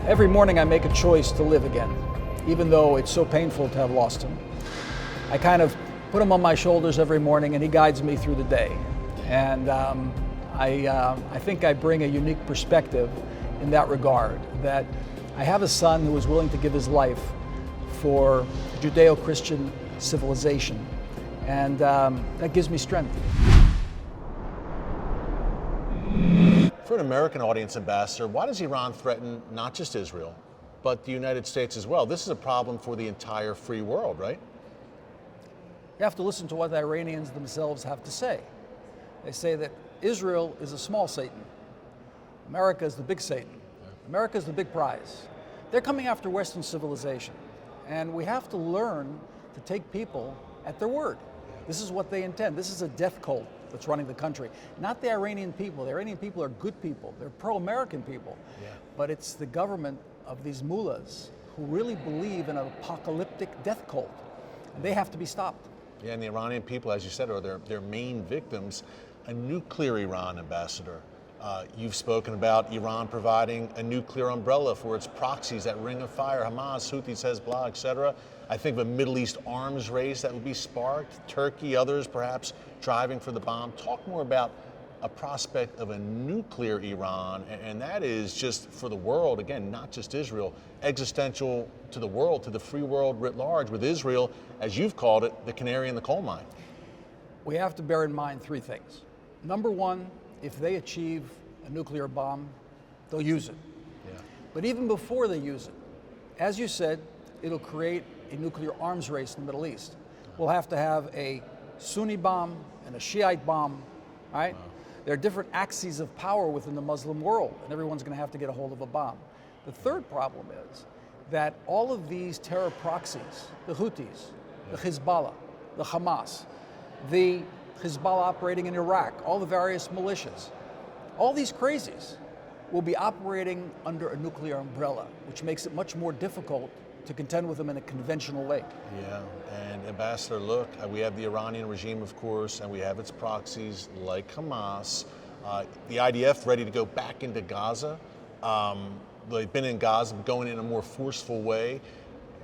Every morning I make a choice to live again, even though it's so painful to have lost him. I kind of put him on my shoulders every morning and he guides me through the day. And I think I bring a unique perspective in that regard, that I have a son who was willing to give his life for Judeo-Christian civilization, and that gives me strength. For an American audience, Ambassador, why does Iran threaten not just Israel, but the United States as well? This is a problem for the entire free world, right? You have to listen to what the Iranians themselves have to say. They say that Israel is a small Satan. America is the big Satan. America is the big prize. They're coming after Western civilization, and we have to learn to take people at their word. This is what they intend. This is a death cult that's running the country. Not the Iranian people. The Iranian people are good people. They're pro-American people. Yeah. But it's the government of these mullahs who really believe in an apocalyptic death cult. And they have to be stopped. Yeah, and the Iranian people, as you said, are their main victims. A nuclear Iran, Ambassador. You've spoken about Iran providing a nuclear umbrella for its proxies, that ring of fire, Hamas, Houthis, Hezbollah, etc. I think of a Middle East arms race that would be sparked, Turkey, others perhaps driving for the bomb. Talk more about a prospect of a nuclear Iran, and that is just for the world, again, not just Israel, existential to the world, to the free world writ large, with Israel, as you've called it, the canary in the coal mine. We have to bear in mind three things. Number one, if they achieve a nuclear bomb, they'll use it. Yeah. But even before they use it, as you said, it'll create a nuclear arms race in the Middle East. We'll have to have a Sunni bomb and a Shiite bomb, right? Wow. There are different axes of power within the Muslim world, and everyone's going to have to get a hold of a bomb. The third problem is that all of these terror proxies, the Houthis, the Hezbollah, the Hamas, the Hezbollah operating in Iraq, all the various militias, all these crazies will be operating under a nuclear umbrella, which makes it much more difficult to contend with them in a conventional way. Yeah, and Ambassador, look, we have the Iranian regime, of course, and we have its proxies like Hamas. The IDF ready to go back into Gaza. They've been in Gaza, going in a more forceful way.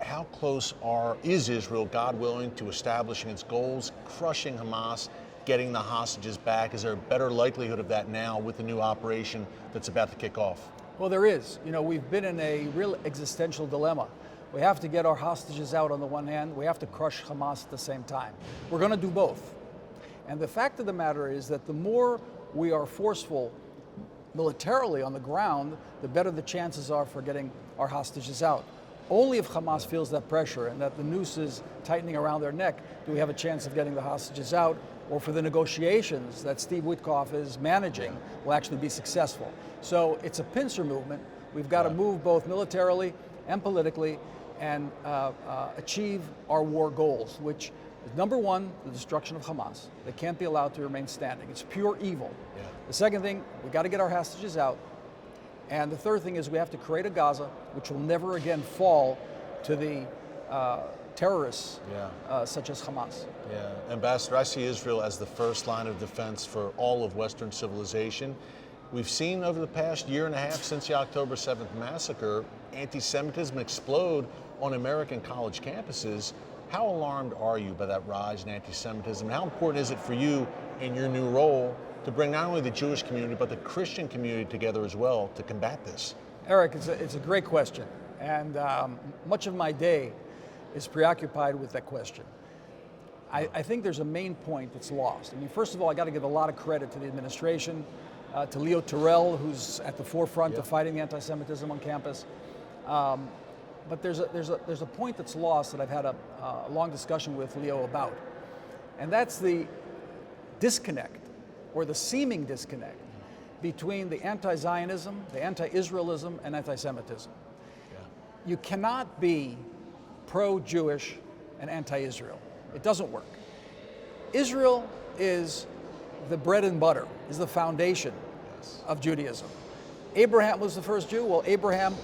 How close is Israel, God willing, to establishing its goals, crushing Hamas, getting the hostages back? Is there a better likelihood of that now with the new operation that's about to kick off? Well, there is. You know, we've been in a real existential dilemma. We have to get our hostages out on the one hand, we have to crush Hamas at the same time. We're going to do both. And the fact of the matter is that the more we are forceful militarily on the ground, the better the chances are for getting our hostages out. Only if Hamas feels that pressure and that the noose is tightening around their neck do we have a chance of getting the hostages out, or for the negotiations that Steve Witkoff is managing will actually be successful. So it's a pincer movement. We've got to move both militarily and politically and achieve our war goals, which is number one, the destruction of Hamas. They can't be allowed to remain standing. It's pure evil. Yeah. The second thing, we've got to get our hostages out. And the third thing is we have to create a Gaza which will never again fall to the terrorists such as Hamas. Yeah, Ambassador, I see Israel as the first line of defense for all of Western civilization. We've seen over the past year and a half since the October 7th massacre, anti-Semitism explode on American college campuses. How alarmed are you by that rise in anti-Semitism? How important is it for you in your new role to bring not only the Jewish community, but the Christian community together as well to combat this? Eric, it's a great question. And much of my day is preoccupied with that question. I think there's a main point that's lost. I mean, first of all, I got to give a lot of credit to the administration, to Leo Terrell, who's at the forefront of fighting anti-Semitism on campus. But there's a point that's lost that I've had a long discussion with Leo about. And that's the disconnect, or the seeming disconnect, between the anti-Zionism, the anti-Israelism, and anti-Semitism. Yeah. You cannot be pro-Jewish and anti-Israel. It doesn't work. Israel is the bread and butter, is the foundation of Judaism. Abraham was the first Jew. Well, Abraham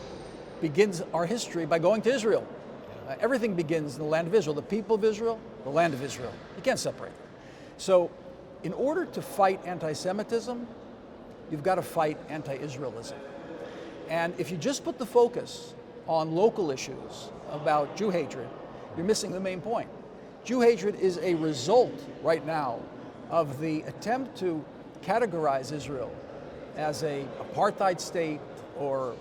begins our history by going to Israel. Everything begins in the land of Israel. The people of Israel, the land of Israel. You can't separate them. So in order to fight anti-Semitism, you've got to fight anti-Israelism. And if you just put the focus on local issues about Jew hatred, you're missing the main point. Jew hatred is a result right now of the attempt to categorize Israel as a apartheid state or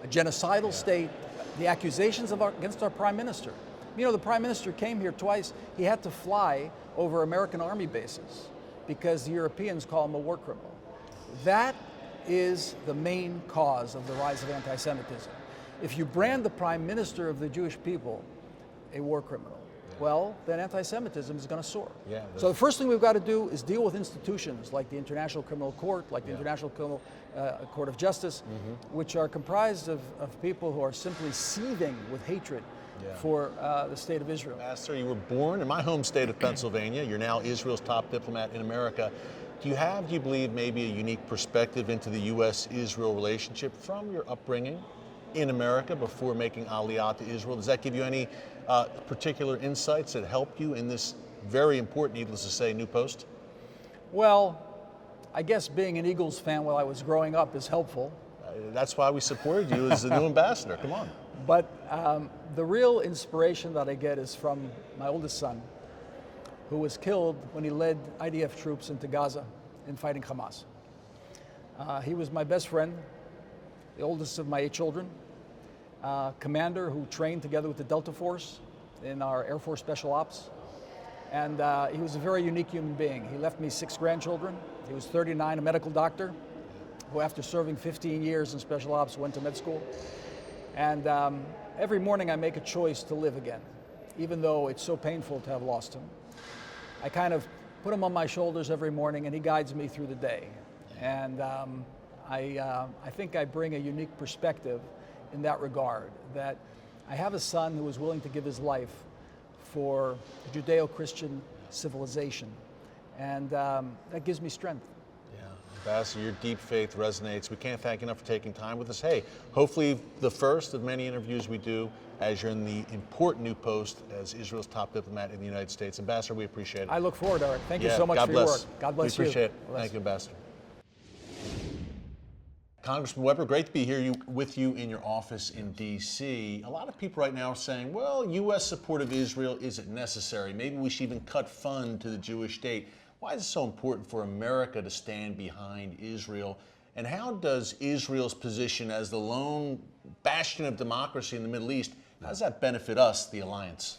a genocidal state, the accusations against our prime minister. You know, the prime minister came here twice. He had to fly over American army bases because the Europeans call him a war criminal. That is the main cause of the rise of anti-Semitism. If you brand the prime minister of the Jewish people a war criminal, well, then anti-Semitism is going to soar. Yeah, so the first thing we've got to do is deal with institutions like the International Criminal Court, like the International Criminal Court of Justice, which are comprised of people who are simply seething with hatred for the state of Israel. Ambassador, you were born in my home state of Pennsylvania. You're now Israel's top diplomat in America. Do you believe, maybe a unique perspective into the U.S.-Israel relationship from your upbringing in America before making Aliyah to Israel? Does that give you any particular insights that help you in this very important, needless to say, new post? Well, I guess being an Eagles fan while I was growing up is helpful. That's why we supported you as the new ambassador. Come on. But the real inspiration that I get is from my oldest son, who was killed when he led IDF troops into Gaza in fighting Hamas. He was my best friend, the oldest of my 8 children, commander who trained together with the Delta Force in our Air Force Special Ops. And he was a very unique human being. He left me 6 grandchildren. He was 39, a medical doctor, who after serving 15 years in Special Ops went to med school. And every morning I make a choice to live again, even though it's so painful to have lost him. I kind of put him on my shoulders every morning and he guides me through the day. And I think I bring a unique perspective in that regard, that I have a son who was willing to give his life for Judeo-Christian civilization. And that gives me strength. Ambassador, your deep faith resonates. We can't thank you enough for taking time with us. Hey, hopefully the first of many interviews we do as you're in the important new post as Israel's top diplomat in the United States. Ambassador, we appreciate it. I look forward, Eric. Thank you so much for your work. God bless you. We appreciate it. Thank you, Ambassador. Congressman Weber, great to be here with you in your office in D.C. A lot of people right now are saying, well, U.S. support of Israel isn't necessary. Maybe we should even cut fund to the Jewish state. Why is it so important for America to stand behind Israel? And how does Israel's position as the lone bastion of democracy in the Middle East, how does that benefit us, the alliance?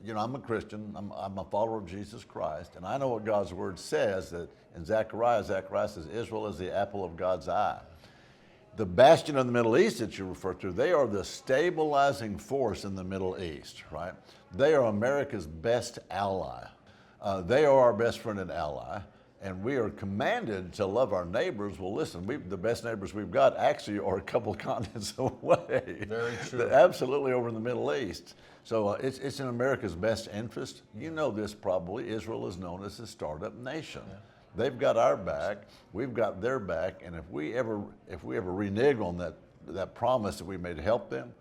You know, I'm a Christian. I'm a follower of Jesus Christ. And I know what God's word says, that in Zechariah says Israel is the apple of God's eye. The bastion of the Middle East that you refer to, they are the stabilizing force in the Middle East, right? They are America's best ally. They are our best friend and ally, and we are commanded to love our neighbors. Well, listen, the best neighbors we've got actually are a couple of continents away. Very true. They're absolutely over in the Middle East. So it's in America's best interest. You know this probably. Israel is known as a startup nation. Yeah. They've got our back. We've got their back. And if we ever renege on that promise that we made to help them,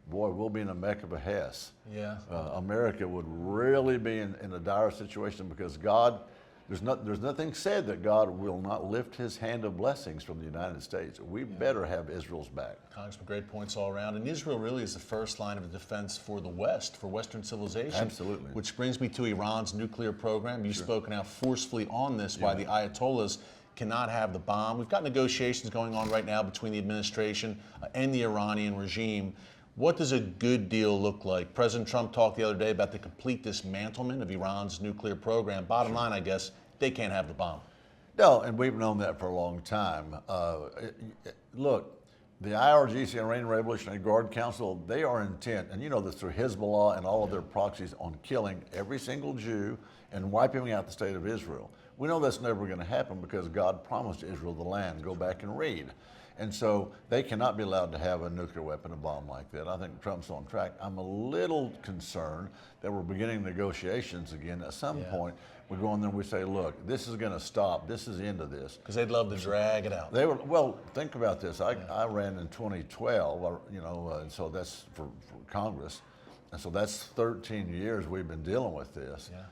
boy, we'll be in a Mecca of a Hess. Yeah. America would really be in a dire situation because God, there's nothing said that God will not lift his hand of blessings from the United States. We better have Israel's back. Congressman, great points all around. And Israel really is the first line of defense for the West, for Western civilization. Absolutely. Which brings me to Iran's nuclear program. You've spoken out forcefully on this, why the Ayatollahs cannot have the bomb. We've got negotiations going on right now between the administration and the Iranian regime. What does a good deal look like? President Trump talked the other day about the complete dismantlement of Iran's nuclear program. Bottom line, I guess, they can't have the bomb. No, and we've known that for a long time. Look, the IRGC, Iranian Revolutionary Guard Council, they are intent, and you know this through Hezbollah and all of their proxies, on killing every single Jew and wiping out the state of Israel. We know that's never going to happen because God promised Israel the land. Go back and read. And so they cannot be allowed to have a nuclear weapon, a bomb like that. I think Trump's on track. I'm a little concerned that we're beginning negotiations again. At some point, we go in there and we say, look, this is going to stop. This is the end of this. Because they'd love to drag it out. Well, think about this. I ran in 2012, and so that's for Congress. And so that's 13 years we've been dealing with this. Yeah.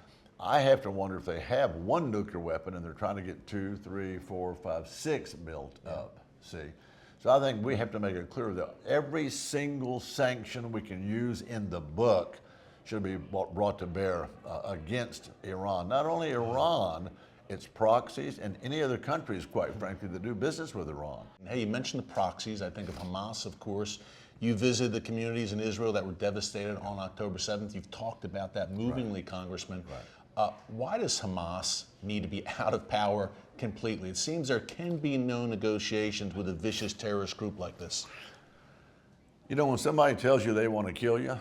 I have to wonder if they have one nuclear weapon and they're trying to get 2, 3, 4, 5, 6 built up. See, So I think we have to make it clear that every single sanction we can use in the book should be brought to bear against Iran. Not only Iran, its proxies, and any other countries, quite frankly, that do business with Iran. Hey, you mentioned the proxies. I think of Hamas, of course. You visited the communities in Israel that were devastated on October 7th. You've talked about that movingly, Congressman. Why does Hamas need to be out of power completely? It seems there can be no negotiations with a vicious terrorist group like this. You know, when somebody tells you they want to kill you,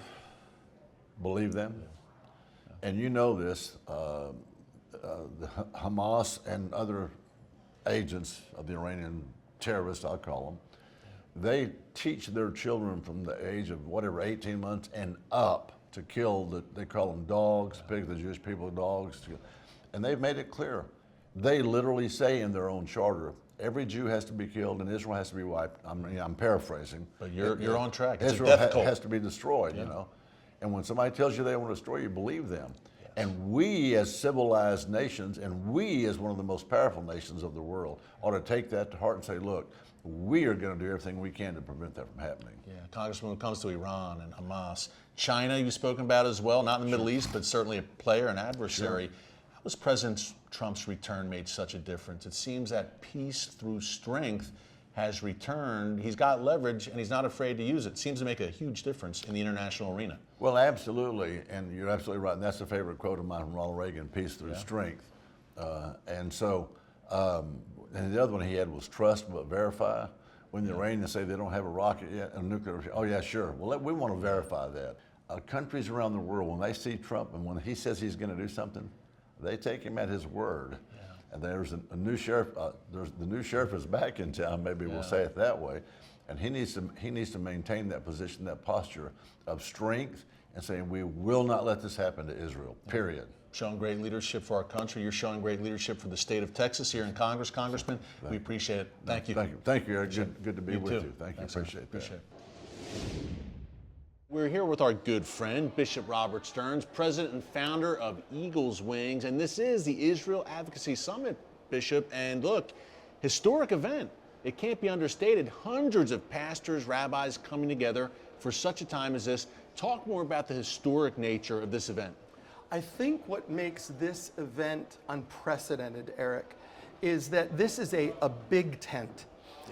believe them. And you know this, the Hamas and other agents of the Iranian terrorists, I'll call them, they teach their children from the age of whatever, 18 months and up to kill, they call them dogs, pigs, the Jewish people dogs. And they've made it clear. They literally say in their own charter, every Jew has to be killed and Israel has to be wiped. I'm paraphrasing. But you're on track. It's Israel a death cult. has to be destroyed, you know. And when somebody tells you they want to destroy you, believe them. And we as civilized nations, and we as one of the most powerful nations of the world, ought to take that to heart and say, look, we are going to do everything we can to prevent that from happening. Yeah, Congressman, when it comes to Iran and Hamas, China you've spoken about as well, not in the Middle East, but certainly a player, an adversary. How has President Trump's return made such a difference? It seems that peace through strength has returned. He's got leverage and he's not afraid to use it. Seems to make a huge difference in the international arena. Well, absolutely, and you're absolutely right. And that's a favorite quote of mine from Ronald Reagan, peace through strength. And the other one he had was trust but verify. When the Iranians say they don't have a rocket yet, a nuclear, oh yeah, sure. Well, we want to verify that. Countries around the world, when they see Trump and when he says he's going to do something, they take him at his word. And there's a new sheriff. The new sheriff is back in town. Maybe we'll say it that way. And he needs to maintain that position, that posture of strength, and saying we will not let this happen to Israel. Period. Showing great leadership for our country. You're showing great leadership for the state of Texas here in Congress, Congressman. We appreciate it. Thank you. Thank you, Eric. Good to be with too. you. Thank you. Thanks, Appreciate that. it. We're here with our good friend, Bishop Robert Stearns, president and founder of Eagle's Wings, and this is the Israel Advocacy Summit, Bishop. And look, historic event. It can't be understated. Hundreds of pastors, rabbis coming together for such a time as this. Talk more about the historic nature of this event. I think what makes this event unprecedented, Eric, is that this is a big tent.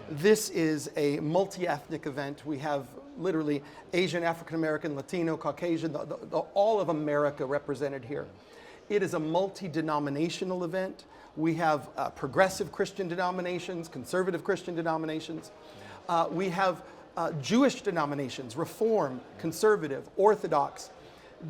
This is a multi-ethnic event. We have literally Asian, African American, Latino, Caucasian, all of America represented here. It is a multi-denominational event. We have progressive Christian denominations, conservative Christian denominations. We have Jewish denominations, Reform, Conservative, Orthodox.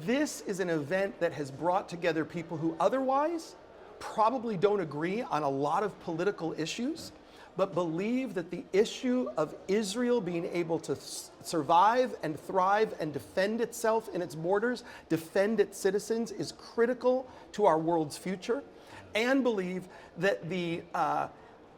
This is an event that has brought together people who otherwise probably don't agree on a lot of political issues, but believe that the issue of Israel being able to survive and thrive and defend itself in its borders, defend its citizens, is critical to our world's future, and believe that the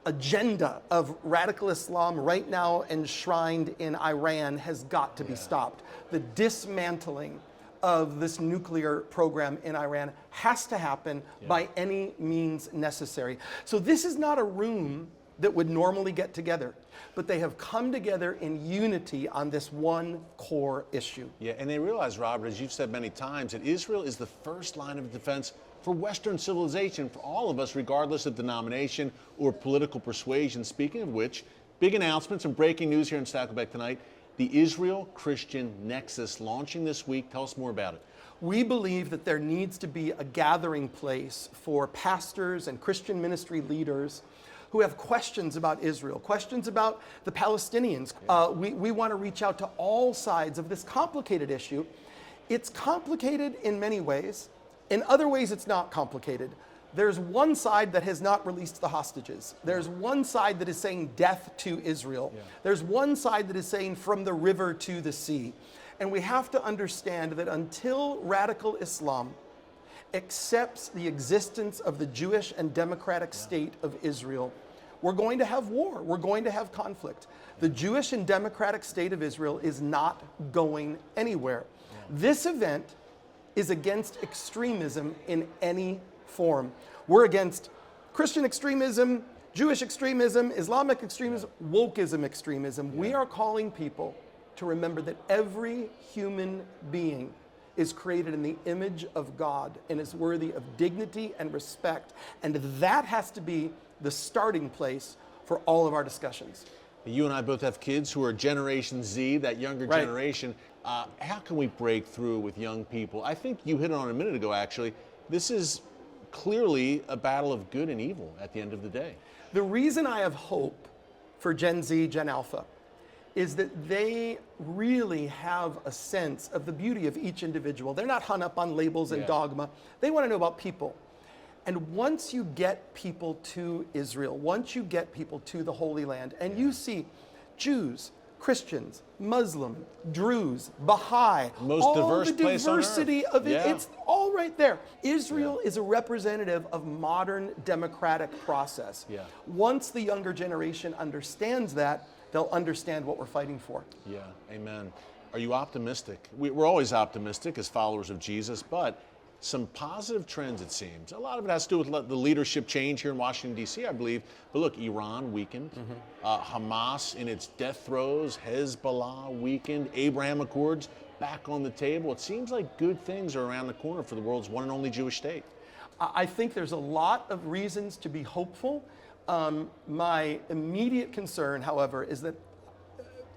agenda of radical Islam right now enshrined in Iran has got to be stopped. The dismantling of this nuclear program in Iran has to happen by any means necessary. So this is not a room that would normally get together, but they have come together in unity on this one core issue. Yeah, and they realize, Robert, as you've said many times, that Israel is the first line of defense for Western civilization, for all of us, regardless of denomination or political persuasion. Speaking of which, big announcements and breaking news here in Stakelbeck Tonight. The Israel-Christian Nexus launching this week. Tell us more about it. We believe that there needs to be a gathering place for pastors and Christian ministry leaders who have questions about Israel, questions about the Palestinians. We want to reach out to all sides of this complicated issue. It's complicated in many ways. In other ways, it's not complicated. There's one side that has not released the hostages. There's one side that is saying death to Israel. There's one side that is saying from the river to the sea. And we have to understand that until radical Islam accepts the existence of the Jewish and democratic state of Israel, we're going to have war. We're going to have conflict. The Jewish and democratic state of Israel is not going anywhere. This event is against extremism in any form. We're against Christian extremism, Jewish extremism, Islamic extremism, wokeism extremism. We are calling people to remember that every human being is created in the image of God and is worthy of dignity and respect. And that has to be the starting place for all of our discussions. You and I both have kids who are Generation Z, that younger Right. generation. How can we break through with young people? I think you hit it on a minute ago, actually. This is clearly a battle of good and evil at the end of the day. The reason I have hope for Gen Z, Gen Alpha, is that they really have a sense of the beauty of each individual. They're not hung up on labels and dogma. They want to know about people. And once you get people to Israel, once you get people to the Holy Land, and you see Jews, Christians, Muslim, Druze, Baha'i, Most all diverse the place on diversity earth. of it, Yeah. it's all right there. Israel is a representative of modern democratic process. Yeah. Once the younger generation understands that, they'll understand what we're fighting for. Yeah, amen. Are you optimistic? We're always optimistic as followers of Jesus, but some positive trends, it seems. A lot of it has to do with the leadership change here in Washington, D.C., I believe. But look, Iran weakened, Hamas in its death throes, Hezbollah weakened, Abraham Accords back on the table. It seems like good things are around the corner for the world's one and only Jewish state. I think there's a lot of reasons to be hopeful. My immediate concern, however, is that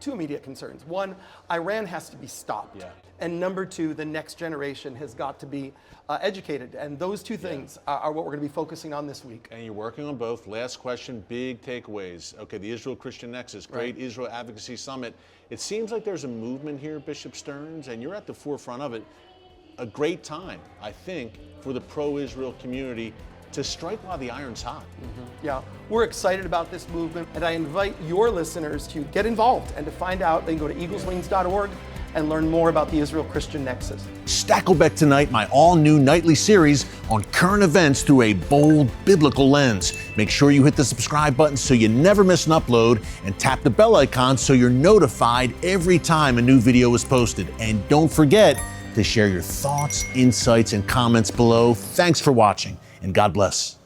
two immediate concerns. One, Iran has to be stopped. Yeah. And number two, the next generation has got to be educated. And those two things are what we're going to be focusing on this week. And you're working on both. Last question, big takeaways. Okay, the Israel-Christian Nexus, great Israel Advocacy Summit. It seems like there's a movement here, Bishop Stearns, and you're at the forefront of it. A great time, I think, for the pro-Israel community to strike while the iron's hot. Yeah, we're excited about this movement, and I invite your listeners to get involved and to find out. They can go to eagleswings.org and learn more about the Israel-Christian Nexus. Stakelbeck Tonight, my all-new nightly series on current events through a bold biblical lens. Make sure you hit the subscribe button so you never miss an upload, and tap the bell icon so you're notified every time a new video is posted. And don't forget to share your thoughts, insights, and comments below. Thanks for watching, and God bless.